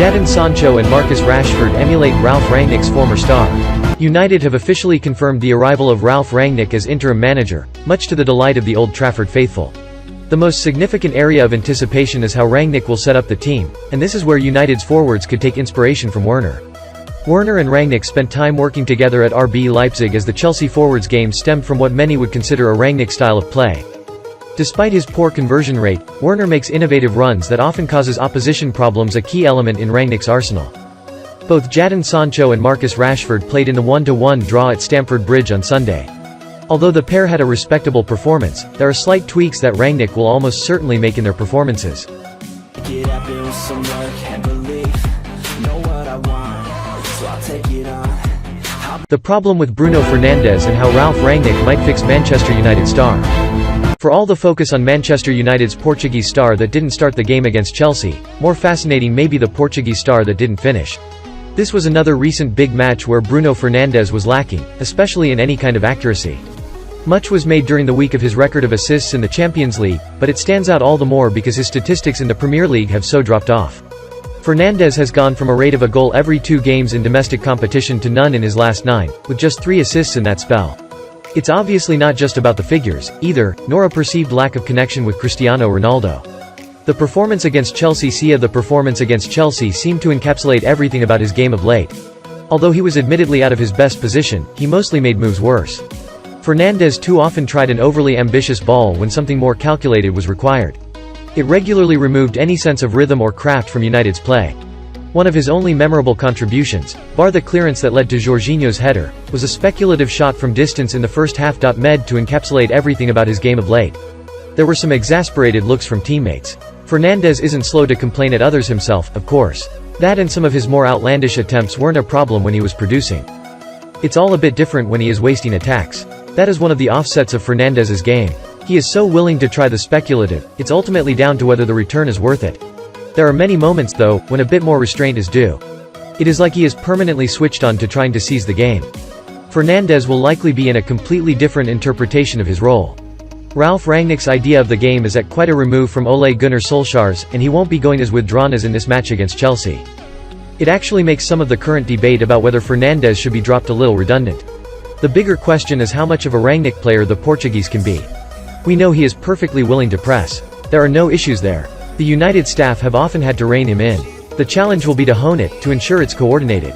Jadon Sancho and Marcus Rashford emulate Ralf Rangnick's former star. United have officially confirmed the arrival of Ralf Rangnick as interim manager, much to the delight of the Old Trafford faithful. The most significant area of anticipation is how Rangnick will set up the team, and this is where United's forwards could take inspiration from Werner. Werner and Rangnick spent time working together at RB Leipzig as the Chelsea forwards game stemmed from what many would consider a Rangnick style of play. Despite his poor conversion rate, Werner makes innovative runs that often causes opposition problems, a key element in Rangnick's arsenal. Both Jadon Sancho and Marcus Rashford played in the 1-1 draw at Stamford Bridge on Sunday. Although the pair had a respectable performance, there are slight tweaks that Rangnick will almost certainly make in their performances. The problem with Bruno Fernandes and how Ralf Rangnick might fix Manchester United's star. For all the focus on Manchester United's Portuguese star that didn't start the game against Chelsea, more fascinating may be the Portuguese star that didn't finish. This was another recent big match where Bruno Fernandes was lacking, especially in any kind of accuracy. Much was made during the week of his record of assists in the Champions League, but it stands out all the more because his statistics in the Premier League have so dropped off. Fernandes has gone from a rate of a goal every 2 games in domestic competition to none in his last 9, with just 3 assists in that spell. It's obviously not just about the figures, either, nor a perceived lack of connection with Cristiano Ronaldo. The performance against Chelsea seemed to encapsulate everything about his game of late. Although he was admittedly out of his best position, he mostly made moves worse. Fernandes too often tried an overly ambitious ball when something more calculated was required. It regularly removed any sense of rhythm or craft from United's play. One of his only memorable contributions, bar the clearance that led to Jorginho's header, was a speculative shot from distance in the first half. Made to encapsulate everything about his game of late. There were some exasperated looks from teammates. Fernandes isn't slow to complain at others himself, of course. That and some of his more outlandish attempts weren't a problem when he was producing. It's all a bit different when he is wasting attacks. That is one of the offsets of Fernandes's game. He is so willing to try the speculative, it's ultimately down to whether the return is worth it. There are many moments, though, when a bit more restraint is due. It is like he is permanently switched on to trying to seize the game. Fernandes will likely be in a completely different interpretation of his role. Ralf Rangnick's idea of the game is at quite a remove from Ole Gunnar Solskjaer's, and he won't be going as withdrawn as in this match against Chelsea. It actually makes some of the current debate about whether Fernandes should be dropped a little redundant. The bigger question is how much of a Rangnick player the Portuguese can be. We know he is perfectly willing to press. There are no issues there. The United staff have often had to rein him in. The challenge will be to hone it, to ensure it's coordinated.